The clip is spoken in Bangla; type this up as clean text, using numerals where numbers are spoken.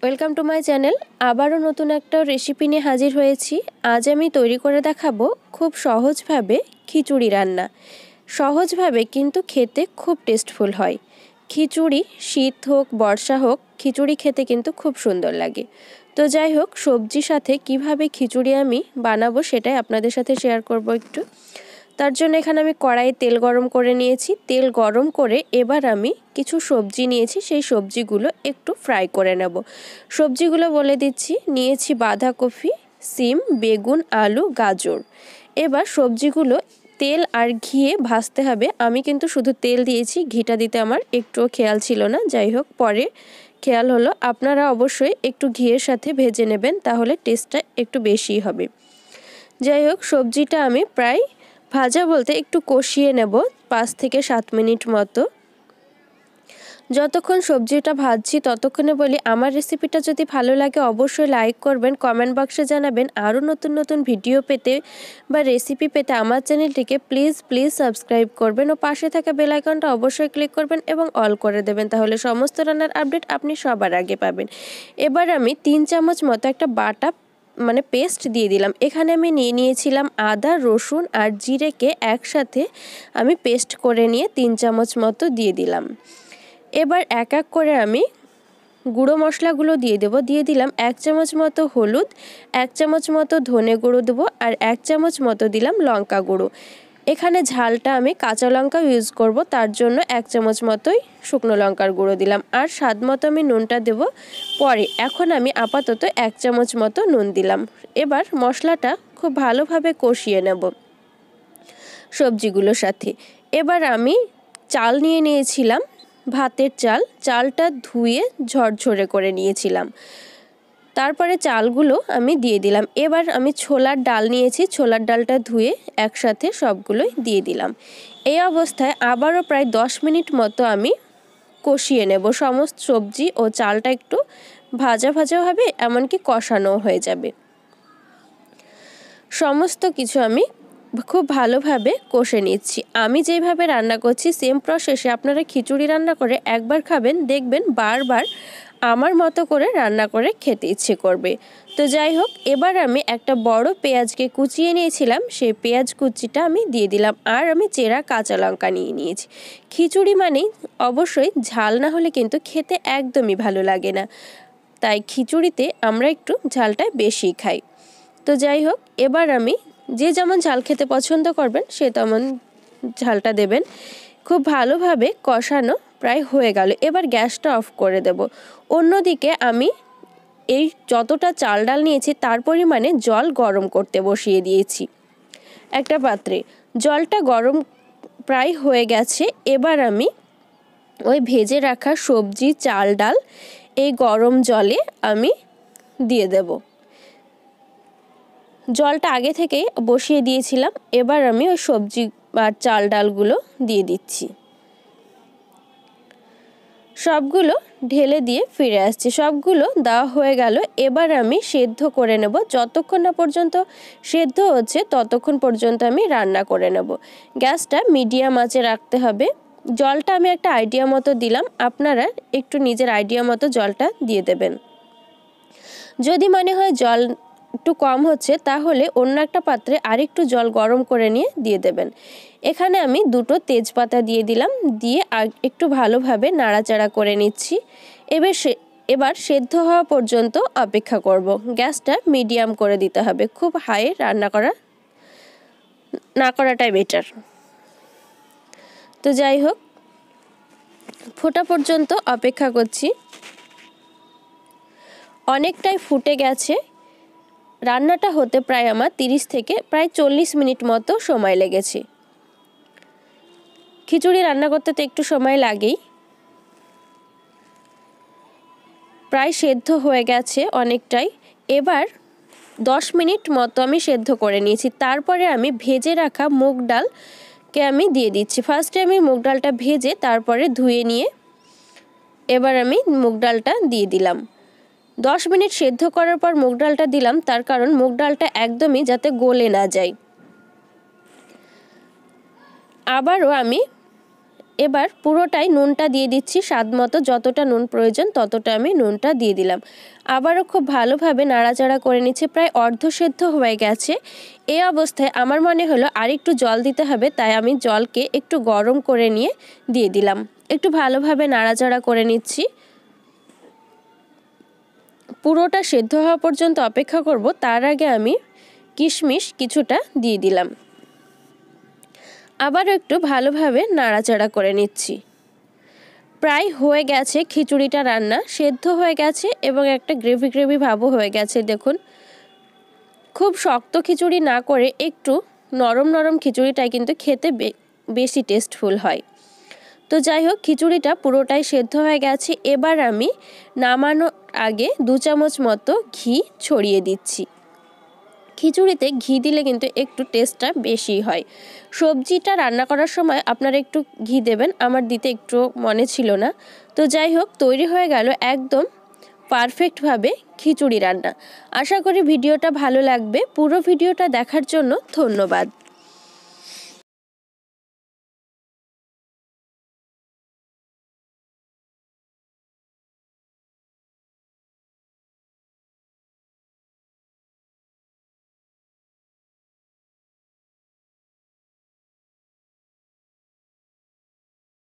Welcome to my channel. আবারও নতুন একটা রেসিপি নিয়ে হাজির হয়েছি। আজ আমি তৈরি করে দেখাবো খুব সহজভাবে খিচুড়ি রান্না। সহজভাবে কিন্তু খেতে খুব টেস্টফুল হয়। খিচুড়ি শীত হোক বর্ষা হোক খিচুড়ি খেতে কিন্তু খুব সুন্দর লাগে। তো যাই হোক, সবজির সাথে কিভাবে খিচুড়ি আমি বানাবো সেটাই আপনাদের সাথে শেয়ার করব একটু। তার জন্য এখানে আমি কড়াইয়ে তেল গরম করে নিয়েছি। তেল গরম করে এবার আমি কিছু সবজি নিয়েছি, সেই সবজিগুলো একটু ফ্রাই করে নেব। সবজিগুলো বলে দিচ্ছি, নিয়েছি বাঁধাকপি, সিম, বেগুন, আলু, গাজর। এবার সবজিগুলো তেল আর ঘিয়ে ভাজতে হবে। আমি কিন্তু শুধু তেল দিয়েছি, ঘিটা দিতে আমার একটুও খেয়াল ছিল না। যাই হোক, পরে খেয়াল হলো। আপনারা অবশ্যই একটু ঘিয়ের সাথে ভেজে নেবেন, তাহলে টেস্টটা একটু বেশি হবে। যাই হোক, সবজিটা আমি প্রায় ভাজা বলতে একটু কষিয়ে নেব 5 থেকে 7 মিনিট মতো। যতক্ষণ সবজিটা ভাজছি ততক্ষণে বলি, আমার রেসিপিটা যদি ভালো লাগে অবশ্যই লাইক করবেন, কমেন্ট বক্সে জানাবেন। আরও নতুন নতুন ভিডিও পেতে বা রেসিপি পেতে আমার চ্যানেলটিকে প্লিজ সাবস্ক্রাইব করবেন ও পাশে থাকা বেল আইকনটা অবশ্যই ক্লিক করবেন এবং অল করে দেবেন, তাহলে সমস্ত রান্নার আপডেট আপনি সবার আগে পাবেন। এবার আমি 3 চামচ মতো একটা বাটা পেস্ট দিয়ে দিলাম। এখানে আমি নিয়েছিলাম আদা, রসুন আর জিরেকে একসাথে আমি পেস্ট করে নিয়ে 3 চামচ মতো দিয়ে দিলাম। এবার এক এক করে আমি গুঁড়ো মশলাগুলো দিয়ে দেব। দিয়ে দিলাম 1 চামচ মতো হলুদ, 1 চামচ মতো ধনে গুঁড়ো দেবো আর 1 চামচ মতো দিলাম লঙ্কা গুঁড়ো। এখানে ঝালটা আমি কাঁচা লঙ্কা ইউজ করব, তার জন্য 1 চামচ মতোই শুকনো লঙ্কার গুঁড়ো দিলাম। আর স্বাদ মতো আমি নুনটা দেব পরে। এখন আমি আপাতত 1 চামচ মতো নুন দিলাম। এবার মশলাটা খুব ভালোভাবে কষিয়ে নেব সবজিগুলোর সাথে। এবার আমি চাল নিয়েছিলাম, ভাতের চাল। চালটা ধুয়ে ঝরঝরে করে নিয়েছিলাম। তারপরে চালগুলো আমি দিয়ে দিলাম। এবার আমি ছোলার ডাল নিয়েছি, ছোলার ডালটা ধুয়ে একসাথে সবগুলোই দিয়ে দিলাম। এই অবস্থায় আবারও প্রায় 10 মিনিট মতো আমি কষিয়ে নেব। সমস্ত সবজি ও চালটা একটু ভাজা হবে, এমনকি কষানো হয়ে যাবে। সমস্ত কিছু আমি খুব ভালোভাবে কষে নিচ্ছি। আমি যেভাবে রান্না করছি সেম প্রসেসে আপনারা খিচুড়ি রান্না করে একবার খাবেন, দেখবেন বারবার আমার মতো করে রান্না করে খেতে ইচ্ছে করবে। তো যাই হোক, এবার আমি একটা বড় পেঁয়াজকে কুচিয়ে নিয়েছিলাম, সেই পেঁয়াজ কুচিটা আমি দিয়ে দিলাম। আর আমি চেরা কাঁচা লঙ্কা নিয়েছি। খিচুড়ি মানেই অবশ্যই ঝাল না হলে কিন্তু খেতে একদমই ভালো লাগে না, তাই খিচুড়িতে আমরা একটু ঝালটা বেশি খাই। তো যাই হোক, এবার আমি যে যেমন ঝাল খেতে পছন্দ করবেন সে তেমন ঝালটা দেবেন। খুব ভালোভাবে কষানো প্রায় হয়ে গেল। এবার গ্যাসটা অফ করে দেব। অন্যদিকে আমি এই যতটা চাল ডাল নিয়েছি তার পরিমাণে জল গরম করতে বসিয়ে দিয়েছি একটা পাত্রে। জলটা গরম প্রায় হয়ে গেছে। এবার আমি ওই ভেজে রাখা সবজি, চাল ডাল এই গরম জলে আমি দিয়ে দেব। জলটা আগে থেকে বসিয়ে দিয়েছিলাম। এবার আমি ওই সবজি আর চাল ডালগুলো দিয়ে দিচ্ছি। সবগুলো ঢেলে দিয়ে ফিরে আসছি। সবগুলো দেওয়া হয়ে গেল। এবার আমি সেদ্ধ করে নেব। যতক্ষণ না পর্যন্ত সেদ্ধ হচ্ছে ততক্ষণ পর্যন্ত আমি রান্না করে নেব। গ্যাসটা মিডিয়াম আঁচে রাখতে হবে। জলটা আমি একটা আইডিয়া মতো দিলাম, আপনারা একটু নিজের আইডিয়া মতো জলটা দিয়ে দেবেন। যদি মনে হয় জল একটু কম হচ্ছে তাহলে অন্য একটা পাত্রে আরেকটু জল গরম করে নিয়ে দিয়ে দেবেন। এখানে আমি 2টো তেজপাতা দিয়ে দিলাম, দিয়ে আর একটু ভালোভাবে নাড়াচাড়া করে নিচ্ছি। এবার সেদ্ধ হওয়া পর্যন্ত অপেক্ষা করব। গ্যাসটা মিডিয়াম করে দিতে হবে, খুব হাই রান্না না করাটাই বেটার। তো যাই হোক, ফোটা পর্যন্ত অপেক্ষা করছি। অনেকটাই ফুটে গেছে। রান্নাটা হতে প্রায় আমার 30 থেকে প্রায় 40 মিনিট মতো সময় লেগেছে। খিচুড়ি রান্না করতে তো একটু সময় লাগেই। প্রায় সেদ্ধ হয়ে গেছে অনেকটাই। এবার 10 মিনিট মতো আমি সেদ্ধ করে নিয়েছি। তারপরে আমি ভেজে রাখা মুগ ডালকে আমি দিয়ে দিচ্ছি। ফার্স্টে আমি মুগ ডালটা ভেজে তারপরে ধুয়ে নিয়ে এবার আমি মুগ ডালটা দিয়ে দিলাম। 10 মিনিট সেদ্ধ করার পর মুগ ডালটা দিলাম, তার কারণ মুগ ডালটা একদমই যাতে গলে না যায়। আবারও আমি এবার পুরোটাই নুনটা দিয়ে দিচ্ছি স্বাদ মতো, যতটা নুন প্রয়োজন ততটা আমি নুনটা দিয়ে দিলাম। আবারও খুব ভালোভাবে নাড়াচাড়া করে নিচ্ছি। প্রায় অর্ধসেদ্ধ হয়ে গেছে। এই অবস্থায় আমার মনে হলো আর একটু জল দিতে হবে, তাই আমি জলকে একটু গরম করে নিয়ে দিয়ে দিলাম। একটু ভালোভাবে নাড়াচাড়া করে নিচ্ছি। পুরোটা সেদ্ধ হওয়া পর্যন্ত অপেক্ষা করব। তার আগে আমি কিশমিশ কিছুটা দিয়ে দিলাম। আবার একটু ভালোভাবে নাড়াচাড়া করে নিচ্ছি। প্রায় হয়ে গেছে খিচুড়িটা রান্না, সেদ্ধ হয়ে গেছে এবং একটা গ্রেভি গ্রেভি ভাবও হয়ে গেছে। দেখুন, খুব শক্ত খিচুড়ি না করে একটু নরম নরম খিচুড়িটাই কিন্তু খেতে বেশি টেস্টফুল হয়। তো যাই হোক, খিচুড়িটা পুরোটাই সেদ্ধ হয়ে গেছে। এবার আমি নামানোর আগে 2 চামচ মতো ঘি ছড়িয়ে দিচ্ছি। খিচুড়িতে ঘি দিলে কিন্তু একটু টেস্টটা বেশি হয়। সবজিটা রান্না করার সময় আপনারা একটু ঘি দেবেন, আমার দিতে একটু মনে ছিল না। তো যাই হোক, তৈরি হয়ে গেল একদম পারফেক্টভাবে খিচুড়ি রান্না। আশা করি ভিডিওটা ভালো লাগবে। পুরো ভিডিওটা দেখার জন্য ধন্যবাদ।